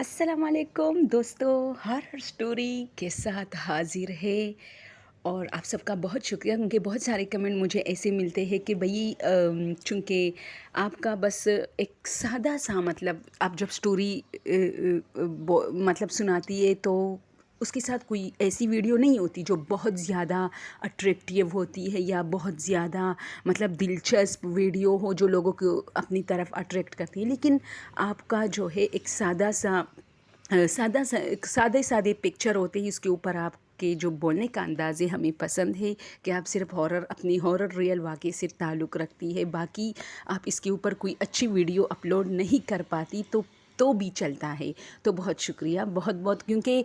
السلام علیکم دوستو، ہارر اسٹوری کے ساتھ حاضر ہے اور آپ سب کا بہت شکریہ کیونکہ بہت سارے کمنٹ مجھے ایسے ملتے ہیں کہ بھئی چونکہ آپ کا بس ایک سادہ سا مطلب آپ جب اسٹوری مطلب سناتی ہے تو اس کے ساتھ کوئی ایسی ویڈیو نہیں ہوتی جو بہت زیادہ اٹریکٹیو ہوتی ہے یا بہت زیادہ مطلب دلچسپ ویڈیو ہو جو لوگوں کو اپنی طرف اٹریکٹ کرتی ہے، لیکن آپ کا جو ہے ایک سادے پکچر ہوتے ہیں، اس کے اوپر آپ کے جو بولنے کا انداز ہے ہمیں پسند ہے کہ آپ صرف اپنی ہارر ریئل واقعے سے تعلق رکھتی ہے، باقی آپ اس کے اوپر کوئی اچھی ویڈیو اپلوڈ نہیں کر پاتی تو بھی چلتا ہے۔ تو بہت شکریہ، بہت بہت، کیونکہ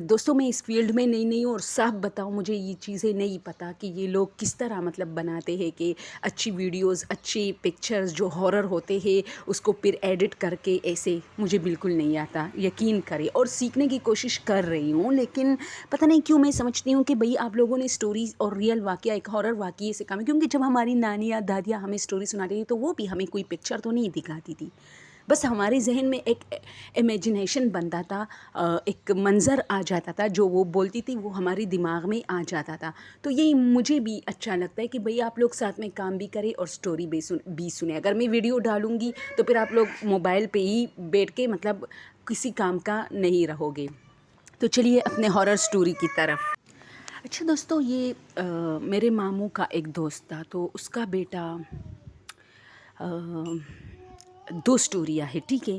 دوستوں میں اس فیلڈ میں نئی ہوں اور صاف بتاؤں مجھے یہ چیزیں نہیں پتہ کہ یہ لوگ کس طرح مطلب بناتے ہیں کہ اچھی ویڈیوز، اچھی پکچرز جو ہارر ہوتے ہیں اس کو پھر ایڈٹ کر کے ایسے مجھے بالکل نہیں آتا، یقین کرے، اور سیکھنے کی کوشش کر رہی ہوں، لیکن پتہ نہیں کیوں میں سمجھتی ہوں کہ بھئی آپ لوگوں نے سٹوریز اور ریئل واقعہ ایک ہارر واقعے سے کام ہے، کیونکہ جب ہماری نانیاں دادیاں ہمیں سٹوری سناتی تھی تو وہ بھی ہمیں کوئی پکچر تو نہیں دکھاتی تھی، بس ہمارے ذہن میں ایک امیجنیشن بنتا تھا، ایک منظر آ جاتا تھا، جو وہ بولتی تھی وہ ہماری دماغ میں آ جاتا تھا۔ تو یہی مجھے بھی اچھا لگتا ہے کہ بھئی آپ لوگ ساتھ میں کام بھی کریں اور سٹوری بھی سنیں۔ اگر میں ویڈیو ڈالوں گی تو پھر آپ لوگ موبائل پہ ہی بیٹھ کے مطلب کسی کام کا نہیں رہو گے۔ تو چلیے اپنے ہارر سٹوری کی طرف۔ اچھا دوستو، یہ میرے ماموں کا ایک دوست تھا، تو اس کا بیٹا دو سٹوریاں ہے، ٹھیک ہے۔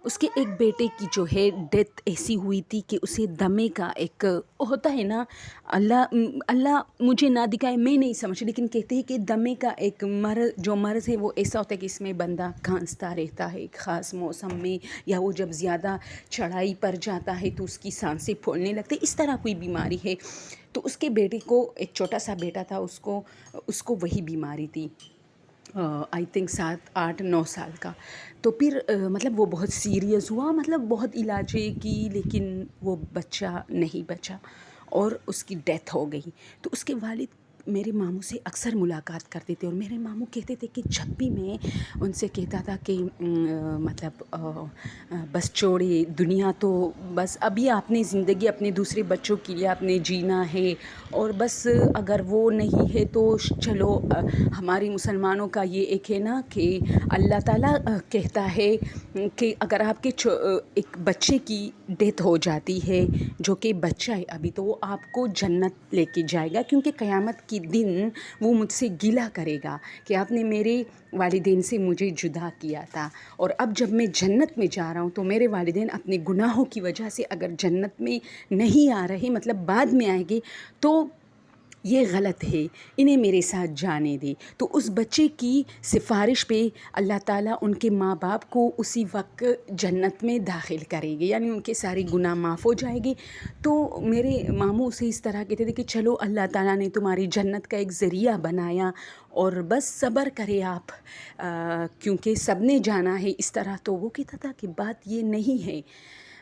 اس کے ایک بیٹے کی جو ہے ڈیتھ ایسی ہوئی تھی کہ اسے دمے کا ایک ہوتا ہے نا، اللہ مجھے نہ دکھائے، میں نہیں سمجھ، لیکن کہتے ہیں کہ دمے کا ایک مرض ہے وہ ایسا ہوتا ہے کہ اس میں بندہ کھانستا رہتا ہے ایک خاص موسم میں، یا وہ جب زیادہ چڑھائی پر جاتا ہے تو اس کی سانسیں پھولنے لگتے، اس طرح کوئی بیماری ہے۔ تو اس کے بیٹے کو، ایک چھوٹا سا بیٹا تھا، اس کو وہی بیماری تھی، آئی تھنک 7-8-9 سال کا۔ تو پھر مطلب وہ بہت سیریس ہوا، مطلب بہت علاجیں کی، لیکن وہ بچہ نہیں بچا اور اس کی ڈیتھ ہو گئی۔ تو اس کے والد میرے ماموں سے اکثر ملاقات کرتے تھے، اور میرے ماموں کہتے تھے کہ جب بھی میں ان سے کہتا تھا کہ مطلب بس چھوڑے دنیا، تو بس ابھی آپ نے زندگی اپنے دوسرے بچوں کے لیے آپ نے جینا ہے، اور بس اگر وہ نہیں ہے تو چلو، ہماری مسلمانوں کا یہ ایک ہے نا کہ اللہ تعالیٰ کہتا ہے کہ اگر آپ کے ایک بچے کی ڈیتھ ہو جاتی ہے جو کہ بچہ ہے ابھی، تو وہ آپ کو جنت لے کے جائے گا، کیونکہ قیامت کے دن وہ مجھ سے گلہ کرے گا کہ آپ نے میرے والدین سے مجھے جدا کیا تھا، اور اب جب میں جنت میں جا رہا ہوں تو میرے والدین اپنے گناہوں کی وجہ سے اگر جنت میں نہیں آ رہے، مطلب بعد میں آئیں گے، تو یہ غلط ہے، انہیں میرے ساتھ جانے دے۔ تو اس بچے کی سفارش پہ اللہ تعالیٰ ان کے ماں باپ کو اسی وقت جنت میں داخل کرے گے، یعنی ان کے سارے گناہ معاف ہو جائے گے۔ تو میرے ماموں اسے اس طرح کہتے تھے کہ چلو، اللہ تعالیٰ نے تمہاری جنت کا ایک ذریعہ بنایا، اور بس صبر کرے آپ، کیونکہ سب نے جانا ہے اس طرح۔ تو وہ کہتا تھا کہ بات یہ نہیں ہے،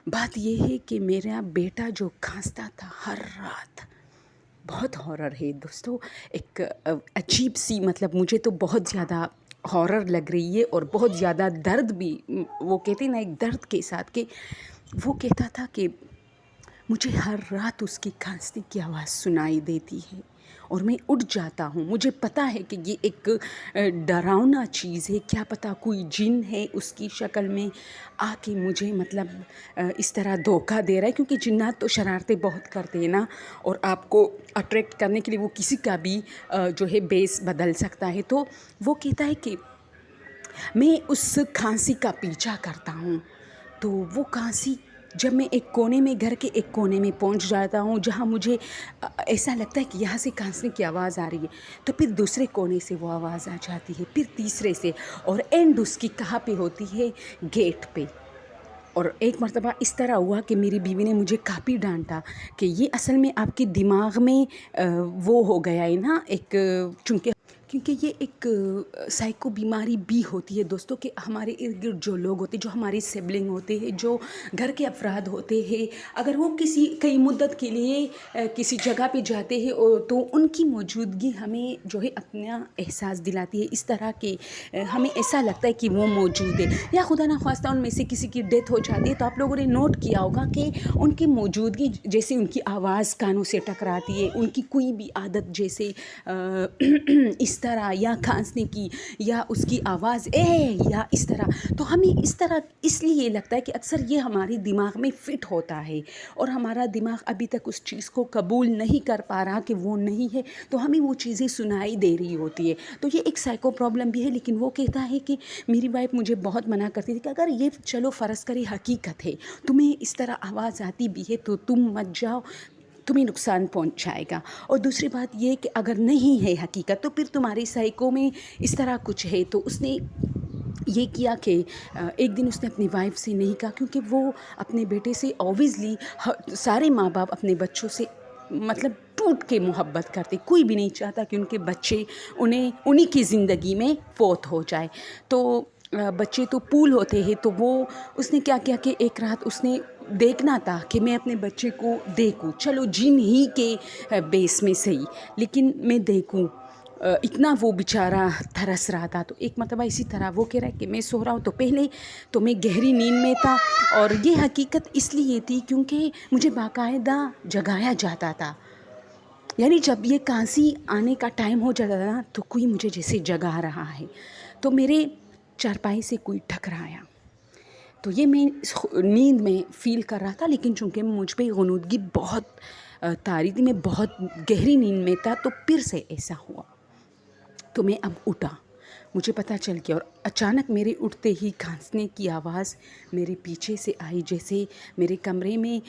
بات یہ ہے کہ میرا بیٹا جو کھانستا تھا ہر رات، بہت ہارر ہے دوستو، ایک عجیب سی، مطلب مجھے تو بہت زیادہ ہارر لگ رہی ہے، اور بہت زیادہ درد بھی، وہ کہتے ہیں نا ایک درد کے ساتھ، کہ وہ کہتا تھا کہ مجھے ہر رات اس کی کھانسنے کی آواز سنائی دیتی ہے اور میں اٹھ جاتا ہوں، مجھے پتہ ہے کہ یہ ایک ڈراؤنا چیز ہے، کیا پتہ کوئی جن ہے اس کی شکل میں آ کے مجھے مطلب اس طرح دھوکہ دے رہا ہے، کیونکہ جنات تو شرارتیں بہت کرتے ہیں نا، اور آپ کو اٹریکٹ کرنے کے لیے وہ کسی کا بھی جو ہے بیس بدل سکتا ہے۔ تو وہ کہتا ہے کہ میں اس کھانسی کا پیچھا کرتا ہوں، تو وہ کھانسی جب میں ایک کونے میں، گھر کے ایک کونے میں پہنچ جاتا ہوں جہاں مجھے ایسا لگتا ہے کہ یہاں سے کھانسنے کی آواز آ رہی ہے، تو پھر دوسرے کونے سے وہ آواز آ جاتی ہے، پھر تیسرے سے، اور اینڈ اس کی کہاں پہ ہوتی ہے؟ گیٹ پہ۔ اور ایک مرتبہ اس طرح ہوا کہ میری بیوی نے مجھے کافی ڈانٹا کہ یہ اصل میں آپ کے دماغ میں وہ ہو گیا ہے نا، ایک چونکہ کیونکہ یہ ایک سائیکو بیماری بھی ہوتی ہے دوستوں، کہ ہمارے ارد گرد جو لوگ ہوتے ہیں، جو ہمارے سبلنگ ہوتے ہیں، جو گھر کے افراد ہوتے ہیں، اگر وہ کئی مدت کے لیے کسی جگہ پہ جاتے ہیں تو ان کی موجودگی ہمیں جو ہے اپنا احساس دلاتی ہے، اس طرح کہ ہمیں ایسا لگتا ہے کہ وہ موجود ہے، یا خدا نخواستہ ان میں سے کسی کی ڈیتھ ہو جاتی ہے تو آپ لوگوں نے نوٹ کیا ہوگا کہ ان کی موجودگی، جیسے ان کی آواز کانوں سے ٹکراتی ہے، ان کی کوئی بھی عادت جیسے اس طرح یا کھانسنے کی، یا اس کی آواز یا اس طرح، تو ہمیں اس طرح اس لیے لگتا ہے کہ اکثر یہ ہمارے دماغ میں فٹ ہوتا ہے، اور ہمارا دماغ ابھی تک اس چیز کو قبول نہیں کر پا رہا کہ وہ نہیں ہے، تو ہمیں وہ چیزیں سنائی دے رہی ہوتی ہے. تو یہ ایک سائیکو پرابلم بھی ہے. لیکن وہ کہتا ہے کہ میری وائف مجھے بہت منع کرتی تھی کہ اگر یہ چلو فرض کرے حقیقت ہے، تمہیں اس طرح آواز آتی بھی ہے تو تم مت جاؤ، تمہیں نقصان پہنچائے گا. اور دوسری بات یہ کہ اگر نہیں ہے حقیقت تو پھر تمہاری سائیکو میں اس طرح کچھ ہے. تو اس نے یہ کیا کہ ایک دن اس نے اپنی وائف سے نہیں کہا، کیونکہ وہ اپنے بیٹے سے اوبویسلی، سارے ماں باپ اپنے بچوں سے مطلب ٹوٹ کے محبت کرتے، کوئی بھی نہیں چاہتا کہ ان کے بچے انہی کی زندگی میں فوت ہو جائے. تو بچے تو پول ہوتے ہیں. تو اس نے کیا کیا کہ ایک رات اس نے دیکھنا تھا کہ میں اپنے بچے کو دیکھوں، چلو جن ہی کے بیس میں صحیح، لیکن میں دیکھوں. اتنا وہ بیچارہ ترس رہا تھا. تو ایک مرتبہ اسی طرح وہ کہہ رہا ہے کہ میں سو رہا ہوں، تو پہلے تو میں گہری نیند میں تھا، اور یہ حقیقت اس لیے تھی کیونکہ مجھے باقاعدہ جگایا جاتا تھا. یعنی جب یہ کانسی آنے کا ٹائم ہو جاتا تھا نا، تو کوئی مجھے جیسے جگا رہا ہے. تو میرے چارپائی سے کوئی ٹکرایا، تو یہ میں نیند میں فیل کر رہا تھا. لیکن چونکہ مجھ پہ غنودگی بہت طاری تھی، میں بہت گہری نیند میں تھا، تو پھر سے ایسا ہوا. تو میں اب اٹھا، مجھے پتہ چل گیا، اور اچانک میرے اٹھتے ہی کھانسنے کی آواز میرے پیچھے سے آئی. جیسے میرے کمرے میں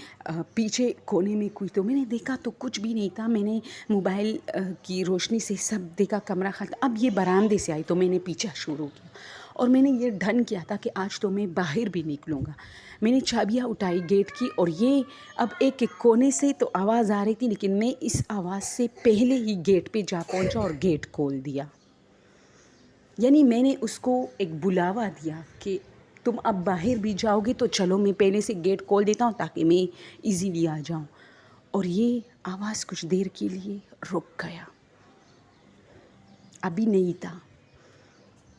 پیچھے کونے میں کوئی، تو میں نے دیکھا تو کچھ بھی نہیں تھا. میں نے موبائل کی روشنی سے سب دیکھا، کمرہ خالی. اب یہ برآمدے سے آئی تو میں نے پیچھا شروع کیا، اور میں نے یہ ڈھن کیا تھا کہ آج تو میں باہر بھی نکلوں گا. میں نے چابیاں اٹھائی گیٹ کی، اور یہ اب ایک کونے سے تو آواز آ رہی تھی، لیکن میں اس آواز سے پہلے ہی گیٹ پہ جا پہنچا اور گیٹ کھول دیا. یعنی میں نے اس کو ایک بلاوا دیا کہ تم اب باہر بھی جاؤ گے تو چلو، میں پہلے سے گیٹ کھول دیتا ہوں تاکہ میں ایزیلی آ جاؤں. اور یہ آواز کچھ دیر کے لیے رک گیا. ابھی نہیں تھا،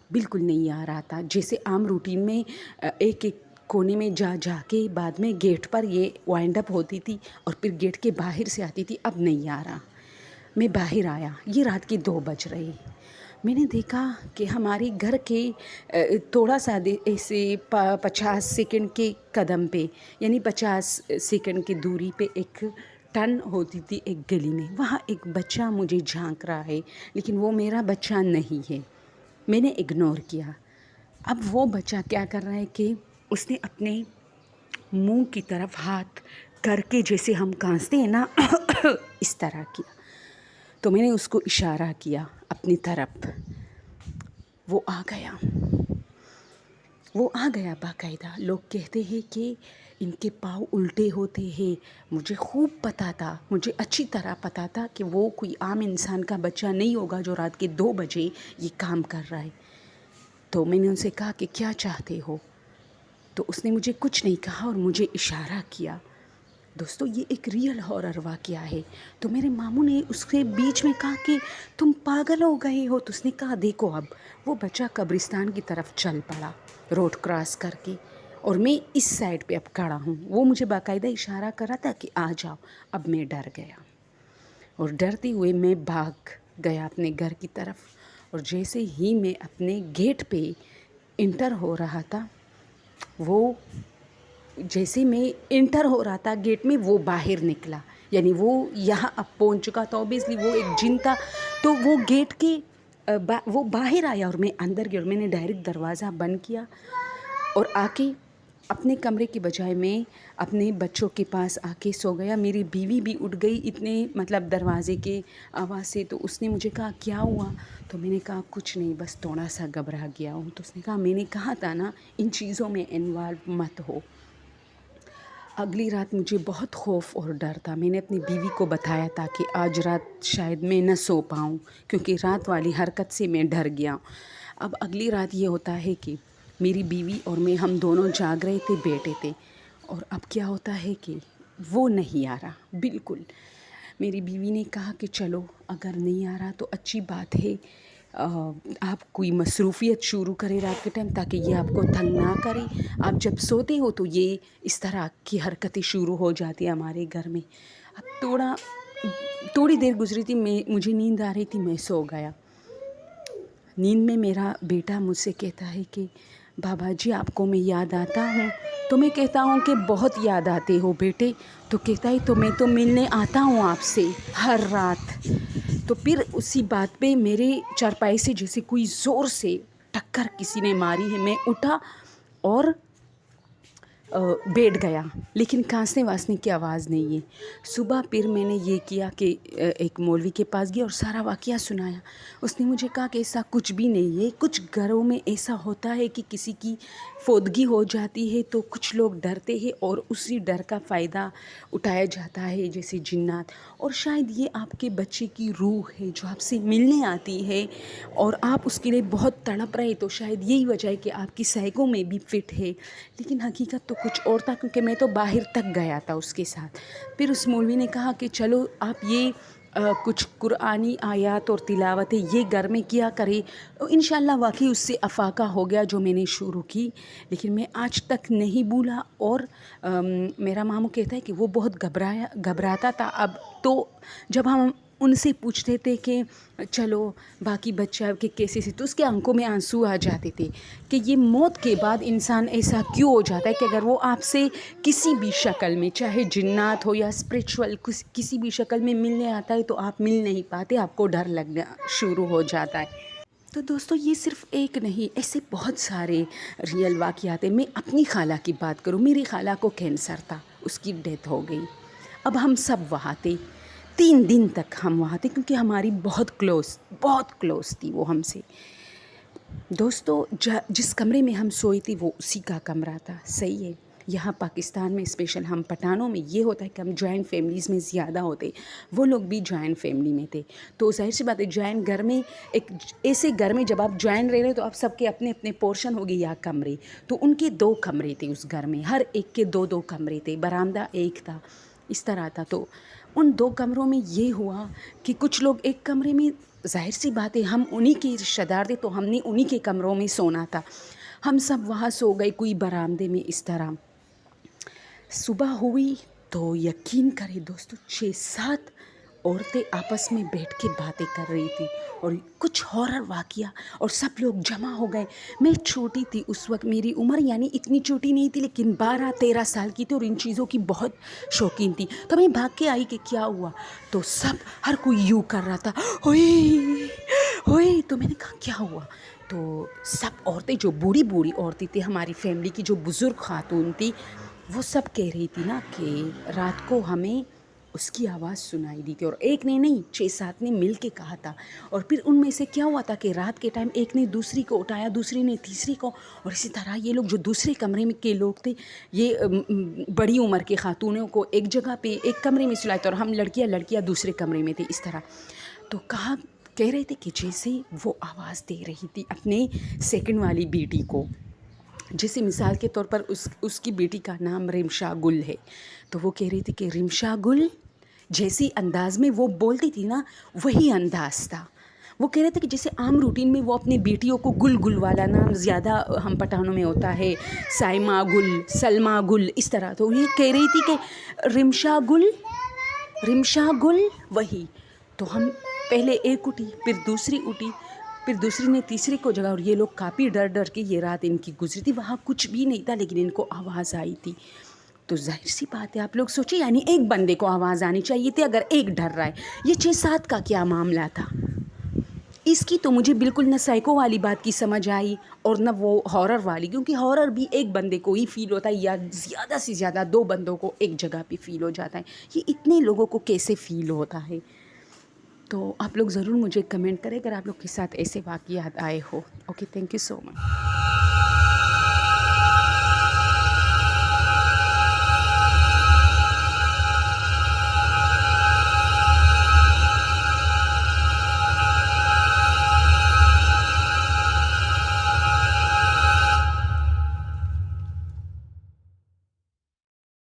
بالکل نہیں آ رہا تھا. جیسے عام روٹین میں ایک کونے میں جا کے بعد میں گیٹ پر یہ وائنڈ اپ ہوتی تھی، اور پھر گیٹ کے باہر سے آتی تھی. اب نہیں آ رہا. میں باہر آیا، یہ رات کے 2 بج رہے. میں نے دیکھا کہ ہمارے گھر کے تھوڑا سا ایسے 50 سیکنڈ کے قدم پہ، یعنی 50 سیکنڈ کی دوری پہ ایک ٹن ہوتی تھی ایک گلی میں. وہاں ایک بچہ مجھے جھانک رہا ہے، لیکن وہ میرا بچہ نہیں ہے. میں نے اگنور کیا. اب وہ بچہ کیا کر رہا ہے کہ اس نے اپنے منہ کی طرف ہاتھ کر کے، جیسے ہم کانستے ہیں نا اس طرح کیا. تو میں نے اس کو اشارہ کیا اپنی طرف. وہ آ گیا باقاعدہ. لوگ کہتے ہیں کہ ان کے پاؤں الٹے ہوتے ہیں. مجھے خوب پتہ تھا، مجھے اچھی طرح پتہ تھا کہ وہ کوئی عام انسان کا بچہ نہیں ہوگا جو رات کے 2 بجے یہ کام کر رہا ہے. تو میں نے ان سے کہا کہ کیا چاہتے ہو؟ تو اس نے مجھے کچھ نہیں کہا اور مجھے اشارہ کیا. دوستو یہ ایک ریئل ہارر واقعہ ہے. تو میرے ماموں نے اس کے بیچ میں کہا کہ تم پاگل ہو گئے ہو. تو اس نے کہا دیکھو، اب وہ بچہ قبرستان کی طرف چل پڑا روڈ کراس کر کے، اور میں اس سائڈ پہ اب کھڑا ہوں. وہ مجھے باقاعدہ اشارہ کر رہا تھا کہ آ جاؤ. اب میں ڈر گیا، اور ڈرتے ہوئے میں بھاگ گیا اپنے گھر کی طرف. اور جیسے ہی میں اپنے گیٹ پہ انٹر ہو رہا تھا، جیسے میں انٹر ہو رہا تھا گیٹ میں، وہ باہر نکلا. یعنی وہ یہاں اب پہنچ چکا تھا. اوبیسلی وہ ایک جن تھا. تو وہ گیٹ کے وہ باہر آیا، اور میں اندر گیا. اور میں نے ڈائریکٹ دروازہ بند کیا اور آ کے اپنے کمرے کی بجائے میں اپنے بچوں کے پاس آ کے سو گیا. میری بیوی بھی اٹھ گئی اتنے دروازے کے آواز سے. تو اس نے مجھے کہا کیا ہوا؟ تو میں نے کہا کچھ نہیں، بس تھوڑا سا گھبرا گیا ہوں. تو اس نے کہا میں نے کہا تھا نا ان چیزوں میں انوالو مت ہو. اگلی رات مجھے بہت خوف اور ڈر تھا. میں نے اپنی بیوی کو بتایا تھا کہ آج رات شاید میں نہ سو پاؤں کیونکہ رات والی حرکت سے میں ڈر گیا. اب اگلی رات یہ ہوتا ہے کہ میری بیوی اور میں ہم دونوں جاگ رہے تھے، بیٹھے تھے، اور اب کیا ہوتا ہے کہ وہ نہیں آ رہا بالکل. میری بیوی نے کہا کہ چلو اگر نہیں آ رہا تو اچھی بات ہے، آپ کوئی مصروفیت شروع کریں رات کے ٹائم تاکہ یہ آپ کو تنگ نہ کرے. آپ جب سوتے ہو تو یہ اس طرح کی حرکتیں شروع ہو جاتی ہیں ہمارے گھر میں. اب تھوڑی دیر گزری تھی، مجھے نیند آ رہی تھی، میں سو گیا. نیند میں میرا بیٹا مجھ سے کہتا ہے کہ بابا جی آپ کو میں یاد آتا ہوں. تو میں کہتا ہوں کہ بہت یاد آتے ہو بیٹے. تو کہتا ہے تو میں تو ملنے آتا ہوں آپ سے ہر رات. تو پھر اسی بات پہ میرے چارپائی سے جیسے کوئی زور سے ٹکر کسی نے ماری ہے. میں اٹھا اور بیٹھ گیا، لیکن کھانسنے واسنے کی آواز نہیں ہے. صبح پھر میں نے یہ کیا کہ ایک مولوی کے پاس گیا اور سارا واقعہ سنایا. اس نے مجھے کہا کہ ایسا کچھ بھی نہیں ہے. کچھ گھروں میں ایسا ہوتا ہے کہ کسی کی فوتگی ہو جاتی ہے تو کچھ لوگ ڈرتے ہیں اور اسی ڈر کا فائدہ اٹھایا جاتا ہے، جیسے جنات. اور شاید یہ آپ کے بچے کی روح ہے جو آپ سے ملنے آتی ہے اور آپ اس کے لیے بہت تڑپ رہے، تو شاید یہی وجہ ہے کہ آپ کی سائیکو میں بھی فٹ ہے. لیکن حقیقت تو کچھ اور تھا، کیونکہ میں تو باہر تک گیا تھا اس کے ساتھ. پھر اس مولوی نے کہا کہ چلو آپ یہ کچھ قرآنی آیات اور تلاوتیں یہ گھر میں کیا کرے. انشاءاللہ واقعی اس سے افاقہ ہو گیا جو میں نے شروع کی، لیکن میں آج تک نہیں بھولا. اور میرا ماموں کہتا ہے کہ وہ بہت گھبراتا تھا. اب تو جب ہم ان سے پوچھتے تھے کہ چلو باقی بچہ کے کیسے سے، تو اس کے آنکھوں میں آنسو آ جاتے تھے کہ یہ موت کے بعد انسان ایسا کیوں ہو جاتا ہے کہ اگر وہ آپ سے کسی بھی شکل میں، چاہے جنات ہو یا اسپریچول کسی بھی شکل میں ملنے آتا ہے تو آپ مل نہیں پاتے، آپ کو ڈر لگنا شروع ہو جاتا ہے. تو دوستو یہ صرف ایک نہیں، ایسے بہت سارے ریئل واقعات ہیں. میں اپنی خالہ کی بات کروں. میری خالہ کو کینسر تھا، اس کی ڈیتھ ہو گئی. اب ہم سب وہاں تھے، 3 دن تک ہم وہاں تھے کیونکہ ہماری بہت کلوز تھی وہ ہم سے. دوستو جس کمرے میں ہم سوئی تھی وہ اسی کا کمرہ تھا. صحیح ہے، یہاں پاکستان میں اسپیشل ہم پٹھانوں میں یہ ہوتا ہے کہ ہم جوائنٹ فیملیز میں زیادہ ہوتے. وہ لوگ بھی جوائنٹ فیملی میں تھے، تو ظاہر سی بات ہے جوائنٹ گھر میں، ایک ایسے گھر میں جب آپ جوائنٹ رہ رہے تو آپ سب کے اپنے اپنے پورشن ہو گئے یا کمرے. تو ان کے 2 کمرے تھے اس گھر میں، ہر ایک کے 2 کمرے تھے، برآمدہ ایک تھا، اس طرح تھا. تو ان 2 کمروں میں یہ ہوا کہ کچھ لوگ ایک کمرے میں، ظاہر سی بات ہے ہم انہی کے رشتہ دار تھے تو ہم نے انہی کے کمروں میں سونا تھا. ہم سب وہاں سو گئے، کوئی برآمدے میں اس طرح. صبح ہوئی تو یقین کرے دوستو 6-7 عورتیں آپس میں بیٹھ کے باتیں کر رہی تھی اور کچھ ہارر واقعہ، اور سب لوگ جمع ہو گئے. میں چھوٹی تھی اس وقت، میری عمر یعنی اتنی چھوٹی نہیں تھی لیکن 12-13 سال کی تھی اور ان چیزوں کی بہت شوقین تھی. تو میں بھاگ کے آئی کہ کیا ہوا، تو سب ہر کوئی یوں کر رہا تھا، ہوئے ہوئے. تو میں نے کہا کیا ہوا، تو سب عورتیں جو بوڑھی عورتیں تھیں ہماری فیملی کی، جو بزرگ خاتون تھی، وہ سب کہہ رہی تھی نا کہ رات کو ہمیں اس کی آواز سنائی دی تھی. اور ایک نے نہیں، 6-7 نے مل کے کہا تھا. اور پھر ان میں سے کیا ہوا تھا کہ رات کے ٹائم ایک نے دوسری کو اٹھایا، دوسری نے تیسری کو، اور اسی طرح یہ لوگ جو دوسرے کمرے میں کے لوگ تھے، یہ بڑی عمر کے خاتونوں کو ایک جگہ پہ ایک کمرے میں سلائے تھے اور ہم لڑکیاں دوسرے کمرے میں تھے اس طرح. تو کہہ رہے تھے کہ جیسے وہ آواز دے رہی تھی اپنے سیکنڈ والی بیٹی کو، جیسے مثال کے طور پر اس کی بیٹی کا نام رمشا گل ہے، تو وہ کہہ رہی تھی کہ رمشا گل، جیسی انداز میں وہ بولتی تھی نا وہی انداز تھا. وہ کہہ رہے تھے کہ جیسے عام روٹین میں وہ اپنی بیٹیوں کو گل والا نام زیادہ ہم پٹھانوں میں ہوتا ہے، سائمہ گل، سلمہ گل، اس طرح. تو یہ کہہ رہی تھی کہ رمشا گل وہی. تو ہم پہلے ایک اٹھی، پھر دوسری اٹھی، پھر دوسری نے تیسری کو جگا، اور یہ لوگ کافی ڈر کے یہ رات ان کی گزری تھی. وہاں کچھ بھی نہیں تھا لیکن ان کو آواز آئی تھی. تو ظاہر سی بات ہے آپ لوگ سوچیں، یعنی ایک بندے کو آواز آنی چاہیے تھی اگر ایک ڈر رہا ہے. یہ 6-7 کا کیا معاملہ تھا. اس کی تو مجھے بالکل نہ سائیکو والی بات کی سمجھ آئی اور نہ وہ ہارر والی، کیونکہ ہارر بھی ایک بندے کو ہی فیل ہوتا ہے یا زیادہ سے زیادہ 2 بندوں کو ایک جگہ پہ فیل ہو جاتا ہے. یہ اتنے لوگوں کو کیسے فیل ہوتا ہے. تو آپ لوگ ضرور مجھے کمنٹ کریں اگر آپ لوگ کے ساتھ ایسے واقعات آئے ہو. Okay, thank you so much.